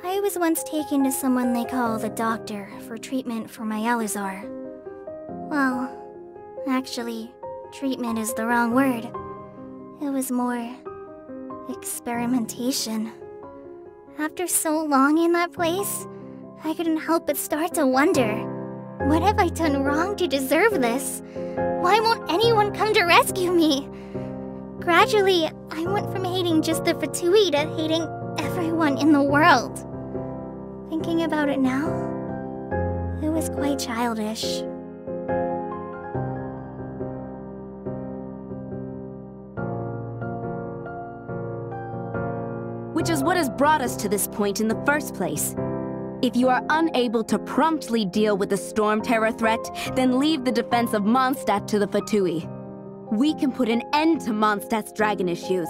I was once taken to someone they call the doctor for treatment for my Eleazar. Well, actually, treatment is the wrong word. It was more experimentation. After so long in that place, I couldn't help but start to wonder, what have I done wrong to deserve this? Why won't anyone come to rescue me? Gradually, I went from hating just the Fatui to hating everyone in the world. Thinking about it now, it was quite childish. Which is what has brought us to this point in the first place. If you are unable to promptly deal with the storm terror threat, then leave the defense of Mondstadt to the Fatui. We can put an end to Mondstadt's dragon issues.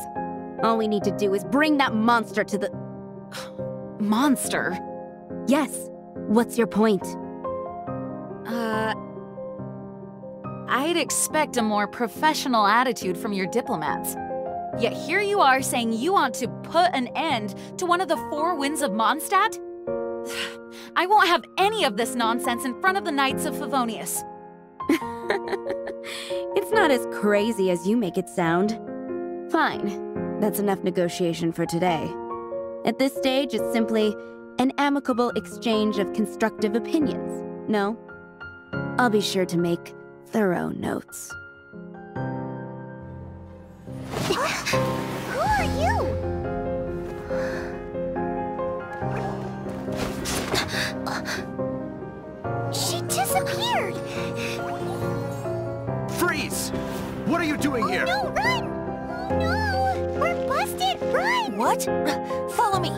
All we need to do is bring that monster to the... Monster? Yes. What's your point? I'd expect a more professional attitude from your diplomats. Yet here you are saying you want to put an end to one of the four winds of Mondstadt? I won't have any of this nonsense in front of the Knights of Favonius. It's not as crazy as you make it sound. Fine. That's enough negotiation for today. At this stage, it's simply an amicable exchange of constructive opinions. No? I'll be sure to make thorough notes. Who are you? She disappeared! Freeze! What are you doing here? No, run! Oh, no! We're busted! Run! What? Follow me!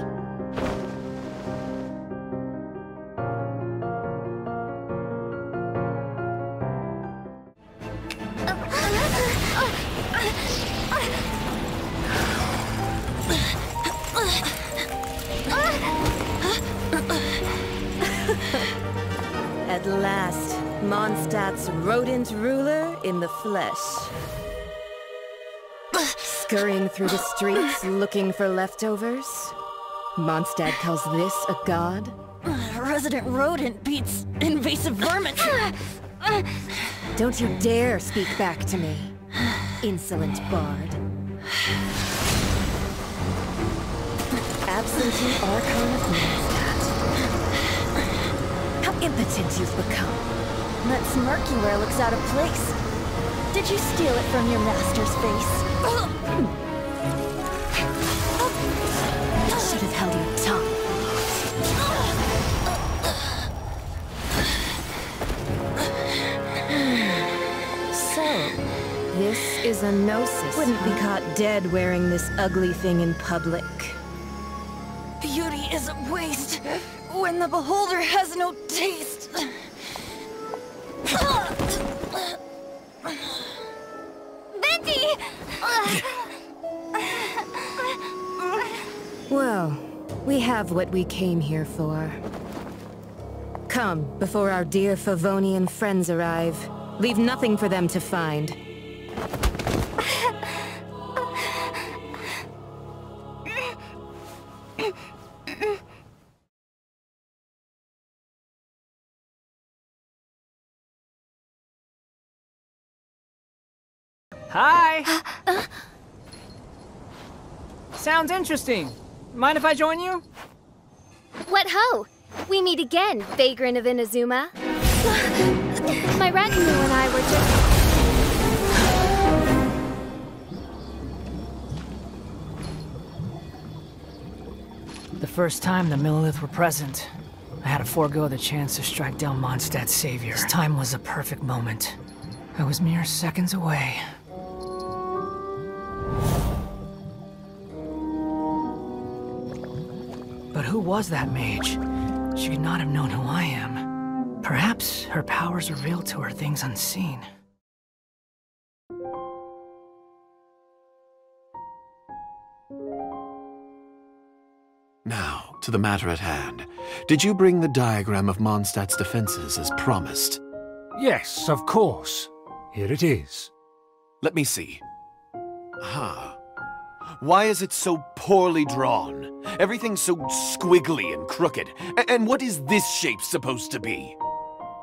At last, Mondstadt's rodent ruler in the flesh. Scurrying through the streets looking for leftovers? Mondstadt calls this a god? Resident rodent beats invasive vermin! Don't you dare speak back to me, insolent bard. Absentee Archon of Mondstadt. How impotent you've become. That smirk you wear looks out of place. Did you steal it from your master's face? You should have held your tongue. So, this is a Gnosis. Wouldn't be caught dead wearing this ugly thing in public. Beauty is a waste when the beholder has no taste. Venti! Well, we have what we came here for. Come, before our dear Favonian friends arrive. Leave nothing for them to find. Hi! Sounds interesting. Mind if I join you? What ho! We meet again, vagrant of Inazuma. My retinue and I were just... The first time the Millelith were present, I had to forego the chance to strike down Mondstadt's savior. This time was a perfect moment. I was mere seconds away. But who was that mage? She could not have known who I am. Perhaps her powers revealed to her things unseen. Now, to the matter at hand. Did you bring the diagram of Mondstadt's defenses as promised? Yes, of course. Here it is. Let me see. Aha. Why is it so poorly drawn? Everything's so squiggly and crooked. And what is this shape supposed to be?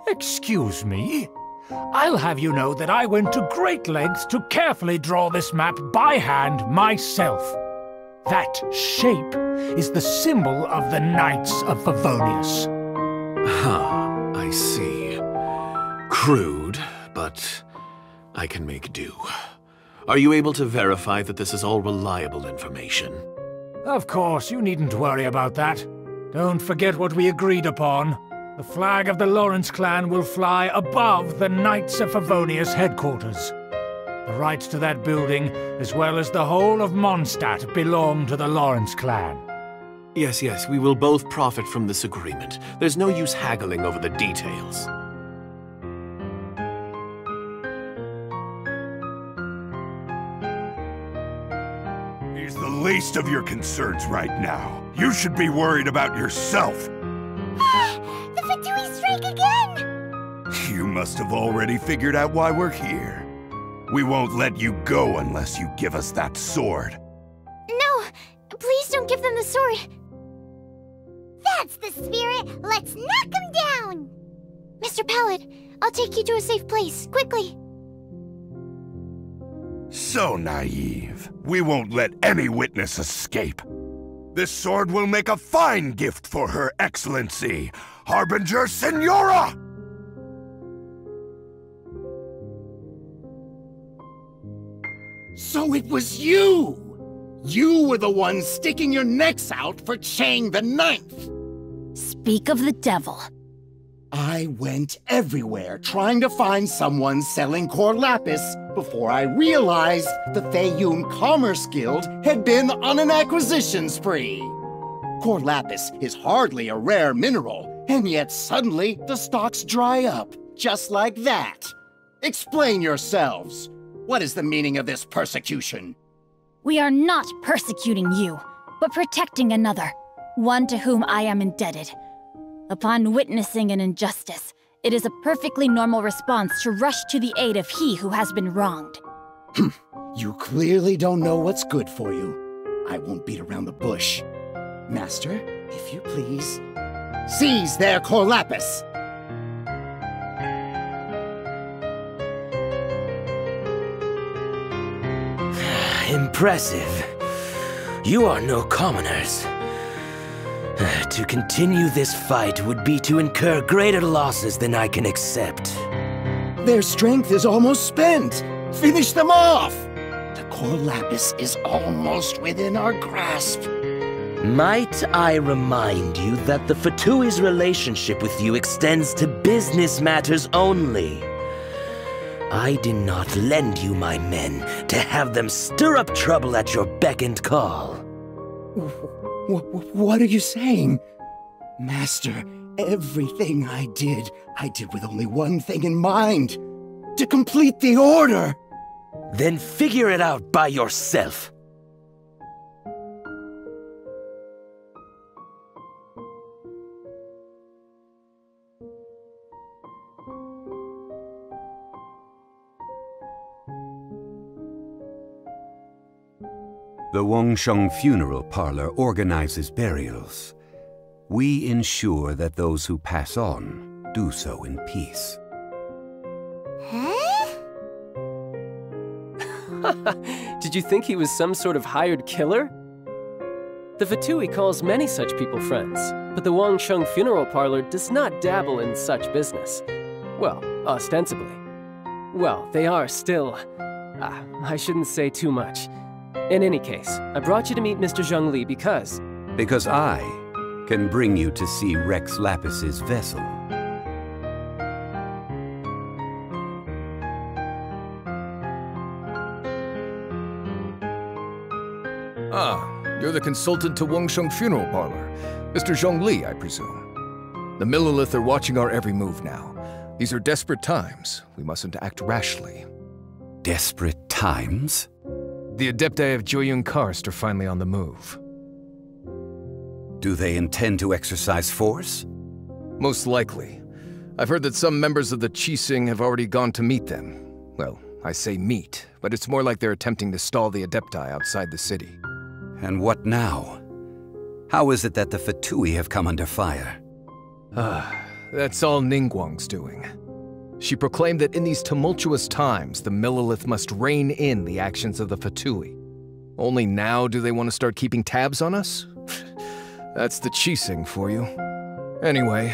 Excuse me? I'll have you know that I went to great lengths to carefully draw this map by hand myself. That shape is the symbol of the Knights of Favonius. I see. Crude, but I can make do. Are you able to verify that this is all reliable information? Of course, you needn't worry about that. Don't forget what we agreed upon. The flag of the Lawrence clan will fly above the Knights of Favonius headquarters. The rights to that building, as well as the whole of Mondstadt, belong to the Lawrence clan. Yes, we will both profit from this agreement. There's no use haggling over the details. He's the least of your concerns right now. You should be worried about yourself. The Fatui strike again! You must have already figured out why we're here. We won't let you go unless you give us that sword. No! Please don't give them the sword! That's the spirit! Let's knock him down! Mr. Pallet, I'll take you to a safe place, quickly! So naive. We won't let any witness escape. This sword will make a fine gift for Her Excellency, Harbinger Signora! So it was you! You were the one sticking your necks out for Chang the Ninth! Speak of the devil. I went everywhere trying to find someone selling core lapis before I realized the Faeyun Commerce Guild had been on an acquisition spree. Core lapis is hardly a rare mineral, and yet suddenly the stocks dry up, just like that. Explain yourselves. What is the meaning of this persecution? We are not persecuting you, but protecting another, one to whom I am indebted. Upon witnessing an injustice, it is a perfectly normal response to rush to the aid of he who has been wronged. You clearly don't know what's good for you. I won't beat around the bush. Master, if you please, seize their core lapis! Impressive. You are no commoners. To continue this fight would be to incur greater losses than I can accept. Their strength is almost spent. Finish them off! The core lapis is almost within our grasp. Might I remind you that the Fatui's relationship with you extends to business matters only? I did not lend you my men to have them stir up trouble at your beck and call. What are you saying? Master, everything I did with only one thing in mind. To complete the order! Then figure it out by yourself. The Wangsheng Funeral Parlor organizes burials. We ensure that those who pass on do so in peace. Huh? Did you think he was some sort of hired killer? The Fatui calls many such people friends, but the Wangsheng Funeral Parlor does not dabble in such business. Well, ostensibly. Well, they are still... I shouldn't say too much. In any case, I brought you to meet Mr. Zhongli because... Because I can bring you to see Rex Lapis's vessel. Ah, you're the consultant to Wangsheng Funeral Parlor. Mr. Zhongli, I presume. The Millilith are watching our every move now. These are desperate times. We mustn't act rashly. Desperate times? The Adepti of Joyun Karst are finally on the move. Do they intend to exercise force? Most likely. I've heard that some members of the Qixing have already gone to meet them. Well, I say meet, but it's more like they're attempting to stall the Adepti outside the city. And what now? How is it that the Fatui have come under fire? That's all Ningguang's doing. She proclaimed that in these tumultuous times, the Millelith must rein in the actions of the Fatui. Only now do they want to start keeping tabs on us? That's the Qixing for you. Anyway,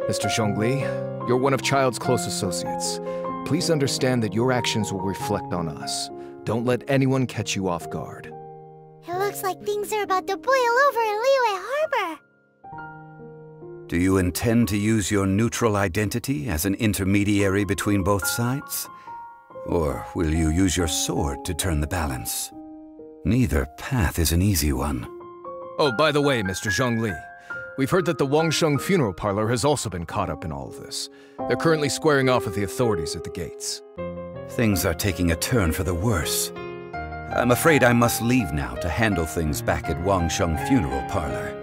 Mr. Zhongli, you're one of Child's close associates. Please understand that your actions will reflect on us. Don't let anyone catch you off guard. It looks like things are about to boil over in Liyue Harbor. Do you intend to use your neutral identity as an intermediary between both sides? Or will you use your sword to turn the balance? Neither path is an easy one. Oh, by the way, Mr. Zhongli, we've heard that the Wangsheng Funeral Parlor has also been caught up in all of this. They're currently squaring off with the authorities at the gates. Things are taking a turn for the worse. I'm afraid I must leave now to handle things back at Wangsheng Funeral Parlor.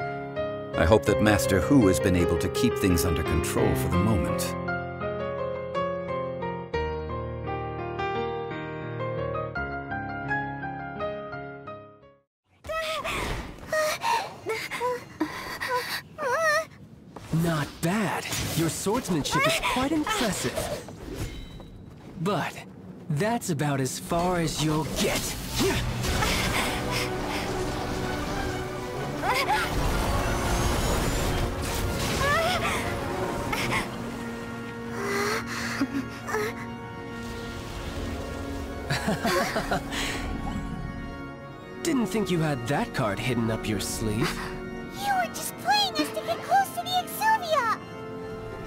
I hope that Master Hu has been able to keep things under control for the moment. Not bad. Your swordsmanship is quite impressive. But that's about as far as you'll get. Didn't think you had that card hidden up your sleeve. You were just playing us to get close to the Exuvia!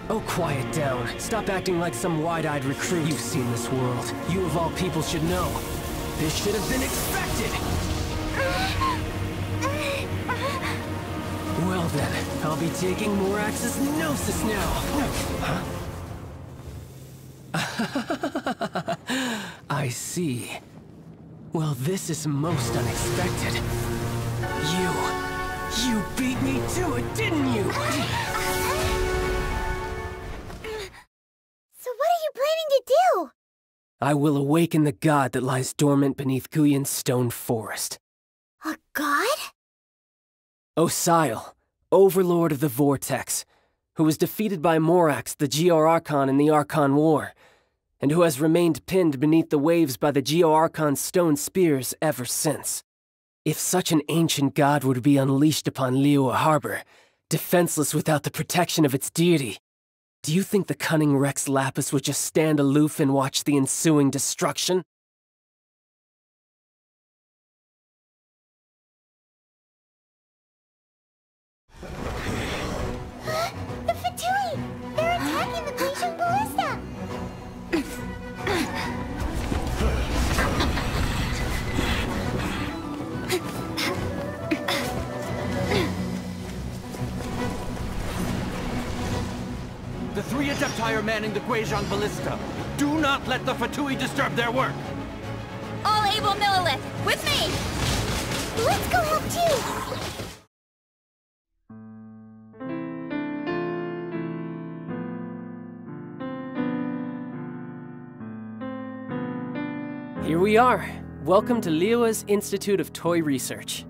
Oh, quiet down. Stop acting like some wide-eyed recruit. You've seen this world. You of all people should know. This should have been expected! Well then, I'll be taking Morax's Gnosis now! I see. Well, this is most unexpected. You beat me to it, didn't you? So what are you planning to do? I will awaken the god that lies dormant beneath Guyan's stone forest. A god? Osial, overlord of the Vortex, who was defeated by Morax, the Geo-Archon in the Archon War, and who has remained pinned beneath the waves by the Geo-Archon's stone spears ever since. If such an ancient god were to be unleashed upon Liyue Harbor, defenseless without the protection of its deity, do you think the cunning Rex Lapis would just stand aloof and watch the ensuing destruction? The Fatui! They're attacking the Grecian ballista! The 3 Adepti are manning the Guizhong Ballista. Do not let the Fatui disturb their work! All able Millelith, with me! Let's go help too! Here we are. Welcome to Liyue's Institute of Toy Research.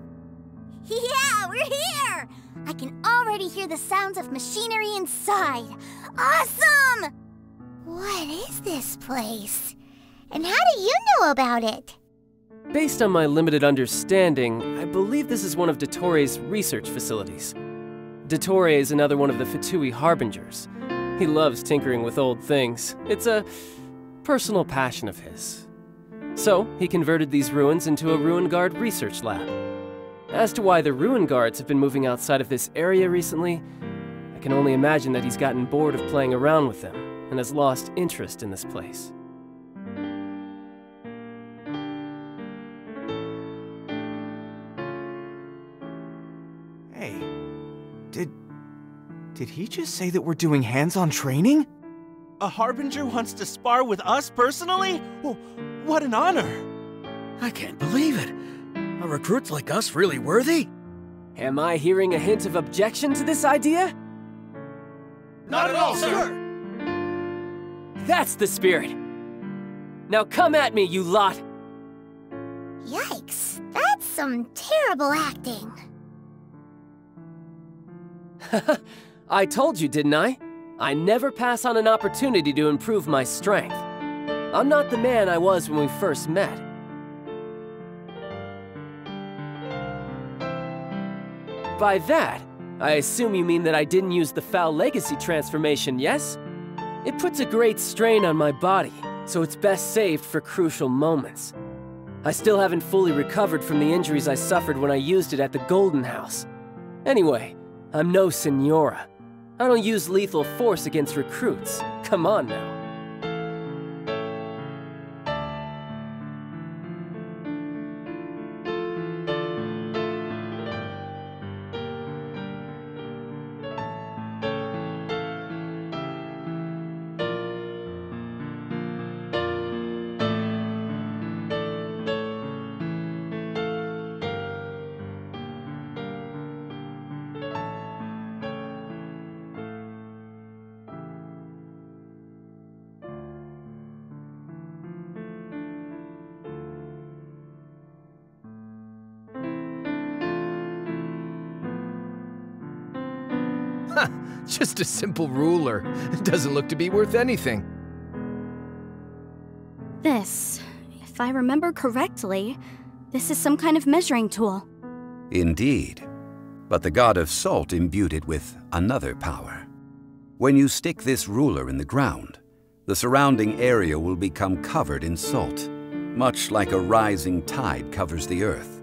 Yeah, we're here! I can already hear the sounds of machinery inside. Awesome! What is this place? And how do you know about it? Based on my limited understanding, I believe this is one of Dottore's research facilities. Dottore is another one of the Fatui Harbingers. He loves tinkering with old things. It's a personal passion of his. So, he converted these ruins into a Ruin Guard research lab. As to why the Ruin Guards have been moving outside of this area recently, I can only imagine that he's gotten bored of playing around with them and has lost interest in this place. Hey, did he just say that we're doing hands-on training? A Harbinger wants to spar with us personally? Well, what an honor! I can't believe it. Are recruits like us really worthy? Am I hearing a hint of objection to this idea? Not at all, sir! That's the spirit! Now come at me, you lot! Yikes, that's some terrible acting. I told you, didn't I? I never pass on an opportunity to improve my strength. I'm not the man I was when we first met. By that, I assume you mean that I didn't use the Foul Legacy transformation, yes? It puts a great strain on my body, so it's best saved for crucial moments. I still haven't fully recovered from the injuries I suffered when I used it at the Golden House. Anyway, I'm no Signora. I don't use lethal force against recruits. Come on now. Just a simple ruler. It doesn't look to be worth anything. This, if I remember correctly, this is some kind of measuring tool. Indeed. But the god of salt imbued it with another power. When you stick this ruler in the ground, the surrounding area will become covered in salt, much like a rising tide covers the earth.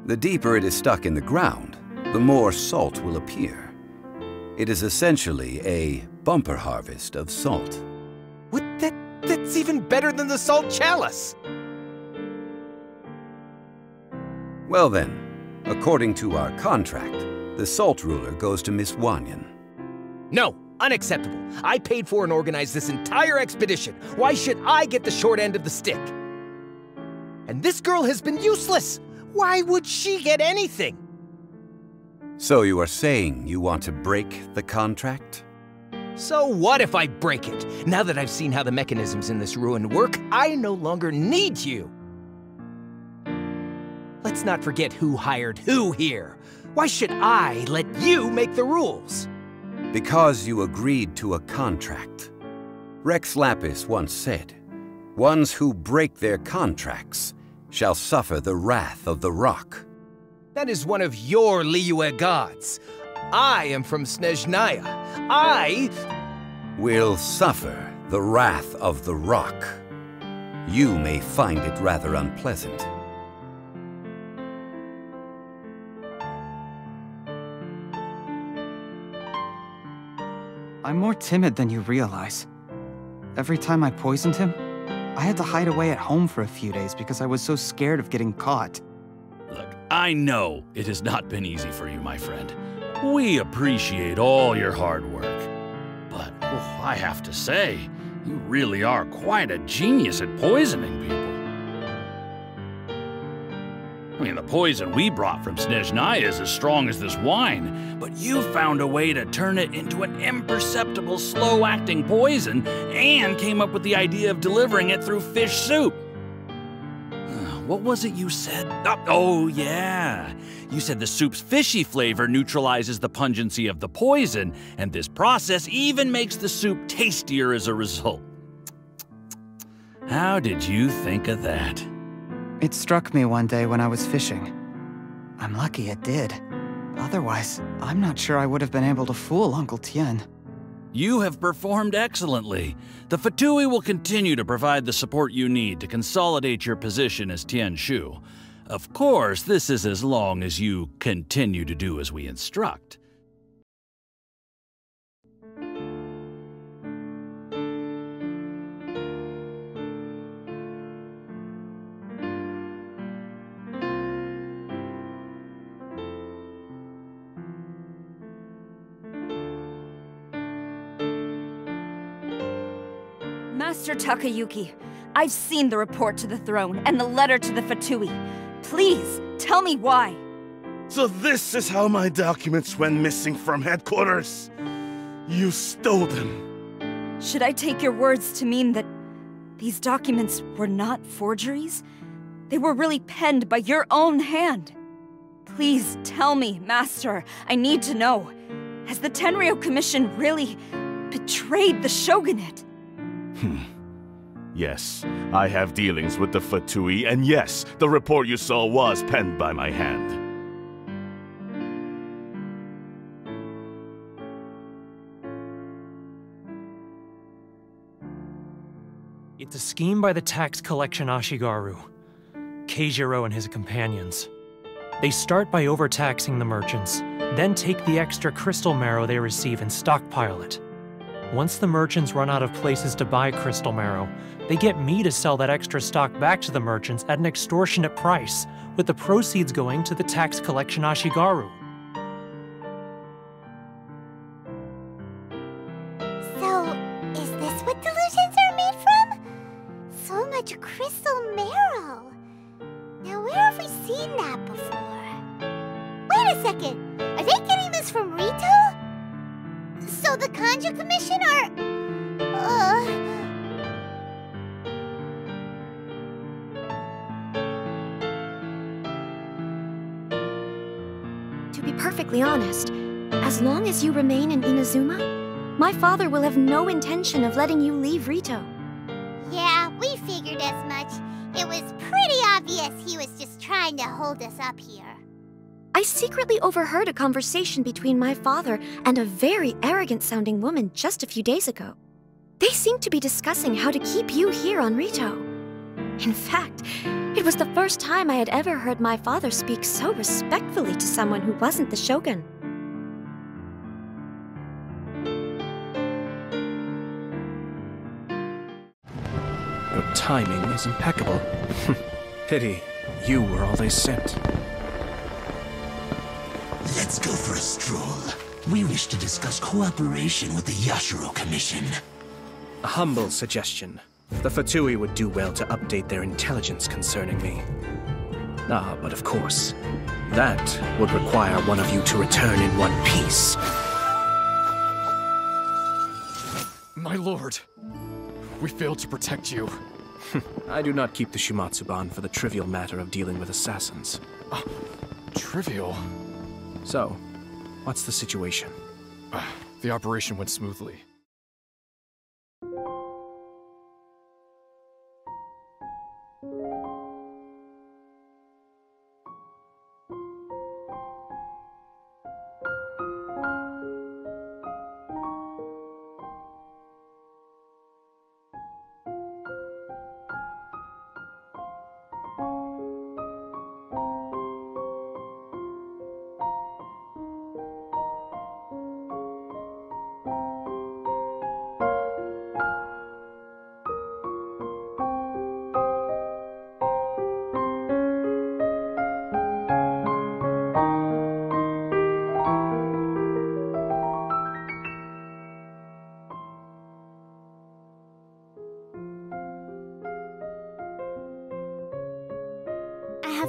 The deeper it is stuck in the ground, the more salt will appear. It is essentially a bumper harvest of salt. What? That's even better than the salt chalice! Well then, according to our contract, the salt ruler goes to Miss Wanyan. No, unacceptable. I paid for and organized this entire expedition. Why should I get the short end of the stick? And this girl has been useless. Why would she get anything? So you are saying you want to break the contract? So what if I break it? Now that I've seen how the mechanisms in this ruin work, I no longer need you. Let's not forget who hired who here. Why should I let you make the rules? Because you agreed to a contract. Rex Lapis once said, "Ones who break their contracts shall suffer the wrath of the rock." That is one of your Liyue gods. I am from Snezhnaya. I will suffer the wrath of the rock. You may find it rather unpleasant. I'm more timid than you realize. Every time I poisoned him, I had to hide away at home for a few days because I was so scared of getting caught. Look, I know it has not been easy for you, my friend. We appreciate all your hard work. But I have to say, you really are quite a genius at poisoning people. I mean, the poison we brought from Snezhnaya is as strong as this wine, but you found a way to turn it into an imperceptible, slow-acting poison and came up with the idea of delivering it through fish soup. What was it you said? Oh, yeah. You said the soup's fishy flavor neutralizes the pungency of the poison, and this process even makes the soup tastier as a result. How did you think of that? It struck me one day when I was fishing. I'm lucky it did. Otherwise, I'm not sure I would have been able to fool Uncle Tian. You have performed excellently. The Fatui will continue to provide the support you need to consolidate your position as Tian Shu. Of course, this is as long as you continue to do as we instruct. Master Takayuki, I've seen the report to the throne and the letter to the Fatui. Please, tell me why. So this is how my documents went missing from headquarters? You stole them. Should I take your words to mean that these documents were not forgeries? They were really penned by your own hand. Please tell me, Master. I need to know. Has the Tenryou Commission really betrayed the shogunate? Yes, I have dealings with the Fatui, and yes, the report you saw was penned by my hand. It's a scheme by the tax collection Ashigaru, Keijiro and his companions. They start by overtaxing the merchants, then take the extra Crystal Marrow they receive and stockpile it. Once the merchants run out of places to buy Crystal Marrow, they get me to sell that extra stock back to the merchants at an extortionate price, with the proceeds going to the tax collection Ashigaru. So, is this what delusions are made from? So much Crystal Marrow. Now where have we seen that before? Wait a second! Are they getting this from Rito? So the Kanjou Commission are... To be perfectly honest, as long as you remain in Inazuma, my father will have no intention of letting you leave Rito. Yeah, we figured as much. It was pretty obvious he was just trying to hold us up here. I secretly overheard a conversation between my father and a very arrogant-sounding woman just a few days ago. They seemed to be discussing how to keep you here on Rito. In fact, it was the first time I had ever heard my father speak so respectfully to someone who wasn't the shogun. Your timing is impeccable. Pity you were all they sent. Let's go for a stroll. We wish to discuss cooperation with the Yashiro Commission. A humble suggestion. The Fatui would do well to update their intelligence concerning me. Ah, but of course, that would require one of you to return in one piece. My lord, we failed to protect you. I do not keep the Shumatsuban for the trivial matter of dealing with assassins. Trivial? So, what's the situation? The operation went smoothly.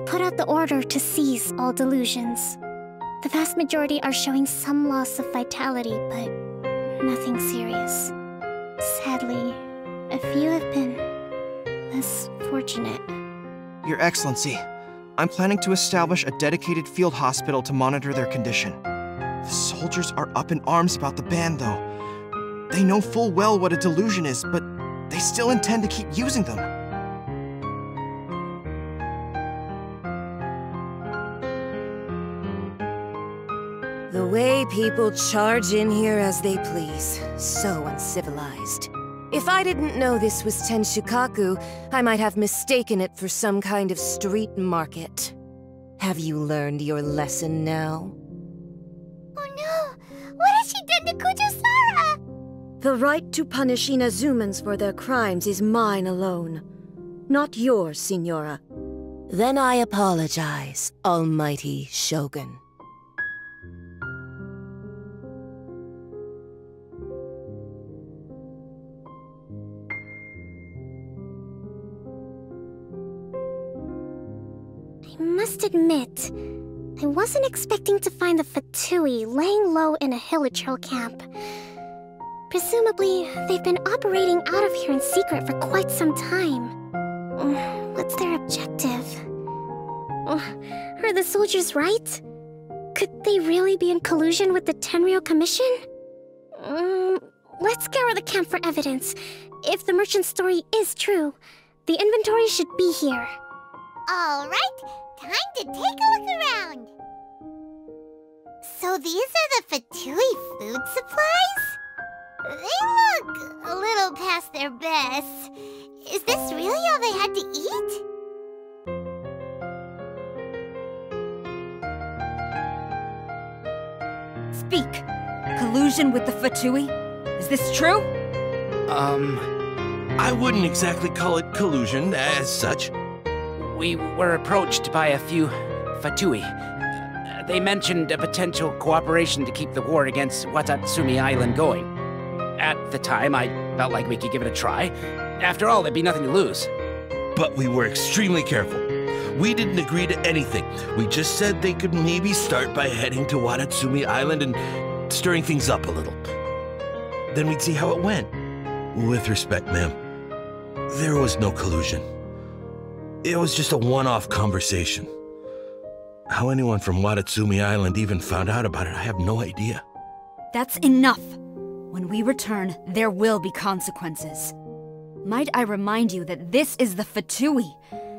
Put out the order to seize all delusions. The vast majority are showing some loss of vitality, but nothing serious. Sadly, a few have been less fortunate. Your Excellency, I'm planning to establish a dedicated field hospital to monitor their condition. The soldiers are up in arms about the ban, though. They know full well what a delusion is, but they still intend to keep using them. The way people charge in here as they please. So uncivilized. If I didn't know this was Tenshukaku, I might have mistaken it for some kind of street market. Have you learned your lesson now? Oh no! What has she done to Kujusara? The right to punish Inazumans for their crimes is mine alone. Not yours, Signora. Then I apologize, Almighty Shogun. I must admit, I wasn't expecting to find the Fatui laying low in a Hilichurl camp. Presumably, they've been operating out of here in secret for quite some time. What's their objective? Are the soldiers right? Could they really be in collusion with the Tenryou Commission? Let's scour the camp for evidence. If the merchant's story is true, the inventory should be here. Alright, time to take a look around. So these are the Fatui food supplies? They look a little past their best. Is this really all they had to eat? Speak! Collusion with the Fatui? Is this true? I wouldn't exactly call it collusion as such. We were approached by a few Fatui. They mentioned a potential cooperation to keep the war against Watatsumi Island going. At the time, I felt like we could give it a try. After all, there'd be nothing to lose. But we were extremely careful. We didn't agree to anything. We just said they could maybe start by heading to Watatsumi Island and stirring things up a little. Then we'd see how it went. With respect, ma'am, there was no collusion. It was just a one-off conversation. How anyone from Watatsumi Island even found out about it, I have no idea. That's enough. When we return, there will be consequences. Might I remind you that this is the Fatui?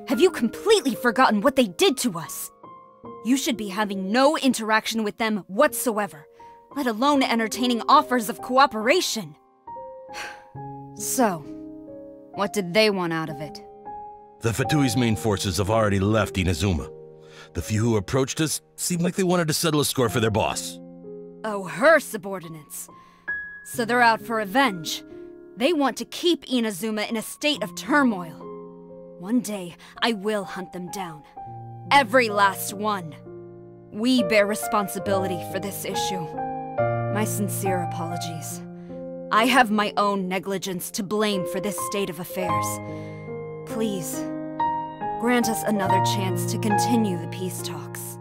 Have you completely forgotten what they did to us? You should be having no interaction with them whatsoever, let alone entertaining offers of cooperation. So, what did they want out of it? The Fatui's main forces have already left Inazuma. The few who approached us seemed like they wanted to settle a score for their boss. Oh, her subordinates. So they're out for revenge. They want to keep Inazuma in a state of turmoil. One day, I will hunt them down. Every last one. We bear responsibility for this issue. My sincere apologies. I have my own negligence to blame for this state of affairs. Please, grant us another chance to continue the peace talks.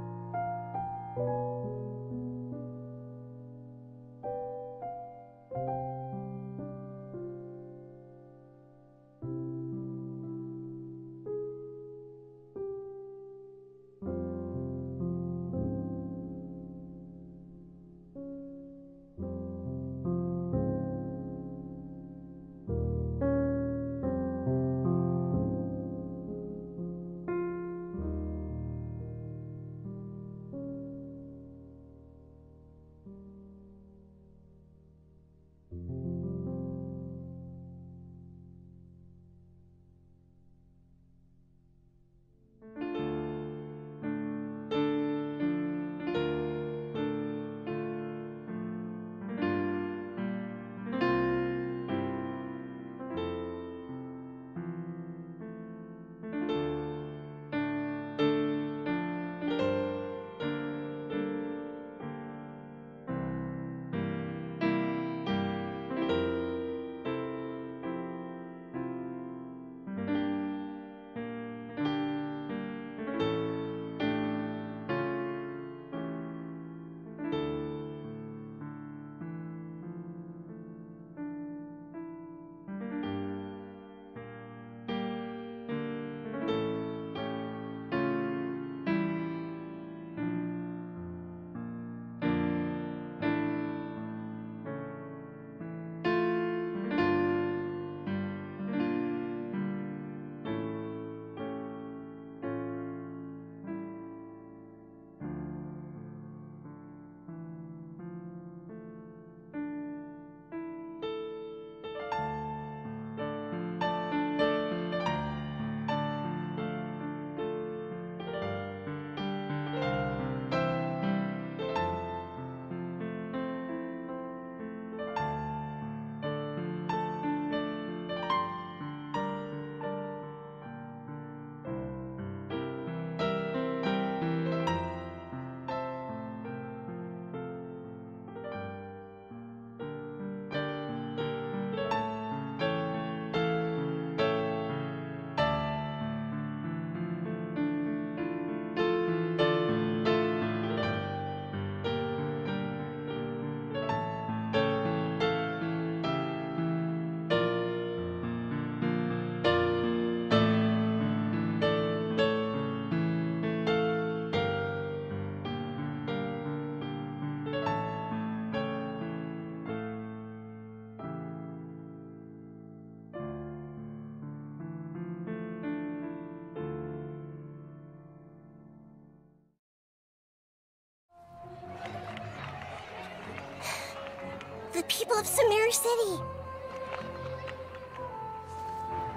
the people of Sumeru City.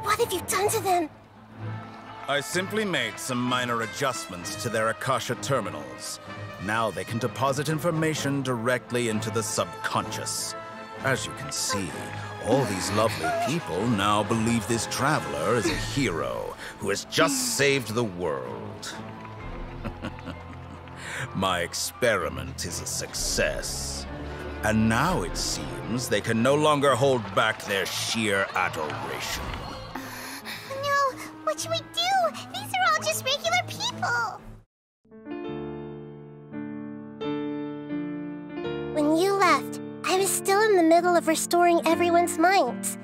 What have you done to them? I simply made some minor adjustments to their Akasha terminals. Now they can deposit information directly into the subconscious. As you can see, all these lovely people now believe this traveler is a hero who has just saved the world. My experiment is a success. And now it seems they can no longer hold back their sheer adoration. No, what should we do? These are all just regular people. When you left, I was still in the middle of restoring everyone's minds.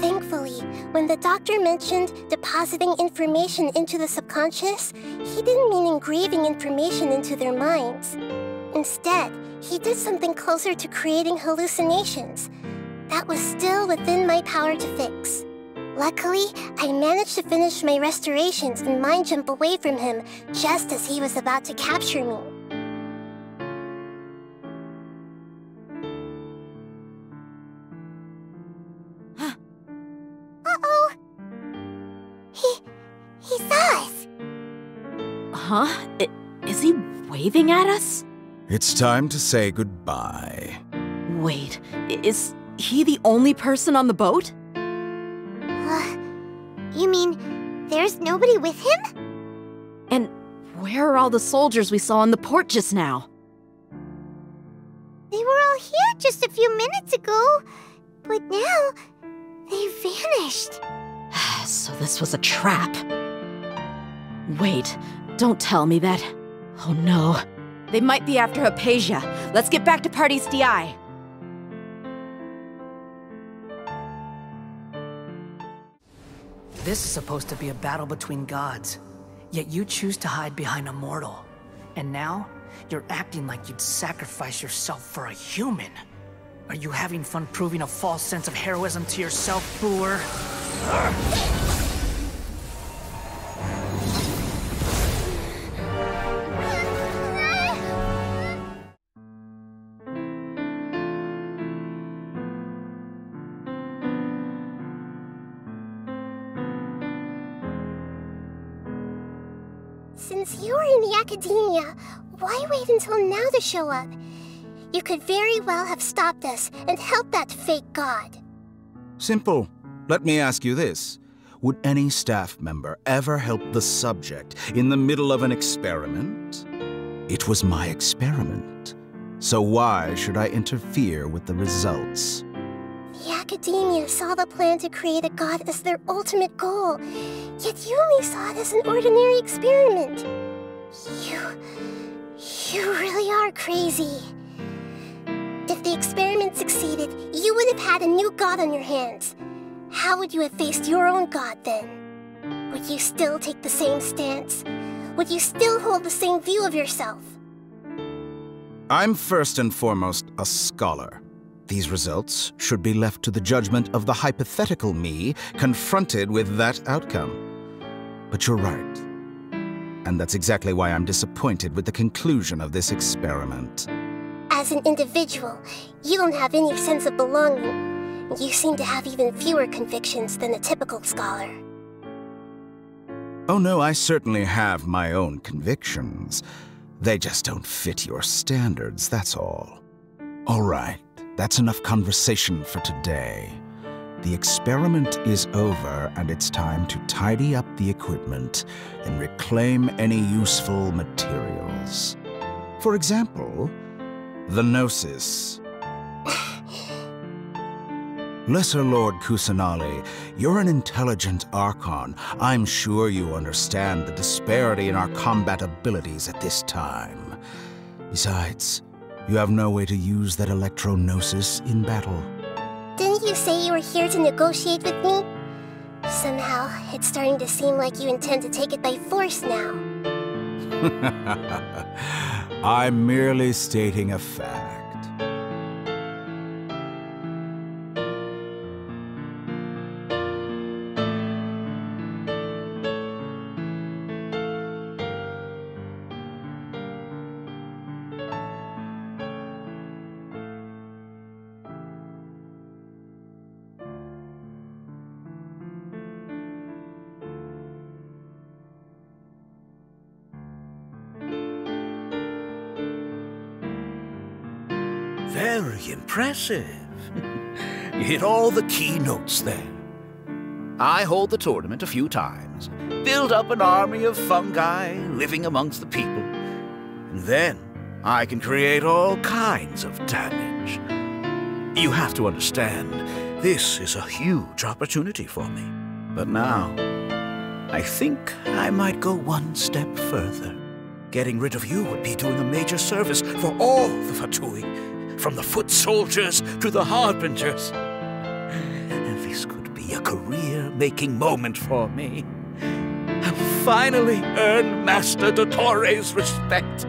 Thankfully, when the doctor mentioned depositing information into the subconscious, he didn't mean engraving information into their minds. Instead, he did something closer to creating hallucinations. That was still within my power to fix. Luckily, I managed to finish my restorations and mind jump away from him just as he was about to capture me. Uh-oh! He saw us! Huh? Is he waving at us? It's time to say goodbye. Wait, is he the only person on the boat? You mean there's nobody with him? And where are all the soldiers we saw on the port just now? They were all here just a few minutes ago, but now they vanished. So this was a trap. Wait, don't tell me that. Oh no. They might be after Hypatia. Let's get back to Party's DI. This is supposed to be a battle between gods, yet you choose to hide behind a mortal. And now, you're acting like you'd sacrifice yourself for a human. Are you having fun proving a false sense of heroism to yourself, Boor? Since you were in the academia, why wait until now to show up? You could very well have stopped us and helped that fake god. Simple. Let me ask you this. Would any staff member ever help the subject in the middle of an experiment? It was my experiment. So why should I interfere with the results? The academia saw the plan to create a god as their ultimate goal, yet you only saw it as an ordinary experiment. You really are crazy. If the experiment succeeded, you would have had a new god on your hands. How would you have faced your own god then? Would you still take the same stance? Would you still hold the same view of yourself? I'm first and foremost a scholar. These results should be left to the judgment of the hypothetical me confronted with that outcome. But you're right. And that's exactly why I'm disappointed with the conclusion of this experiment. As an individual, you don't have any sense of belonging. You seem to have even fewer convictions than a typical scholar. Oh no, I certainly have my own convictions. They just don't fit your standards, that's all. All right, that's enough conversation for today. The experiment is over, and it's time to tidy up the equipment and reclaim any useful materials. For example, the Gnosis. Lesser Lord Kusanali, you're an intelligent Archon. I'm sure you understand the disparity in our combat abilities at this time. Besides, you have no way to use that Electro-Gnosis in battle. Didn't you say you were here to negotiate with me? Somehow, it's starting to seem like you intend to take it by force now. I'm merely stating a fact. Very impressive. You hit all the key notes there. I hold the tournament a few times, build up an army of fungi living amongst the people, and then I can create all kinds of damage. You have to understand, this is a huge opportunity for me. But now, I think I might go one step further. Getting rid of you would be doing a major service for all the Fatui, from the foot soldiers to the Harbingers. And this could be a career-making moment for me. I'll finally earn Master Dottore's respect.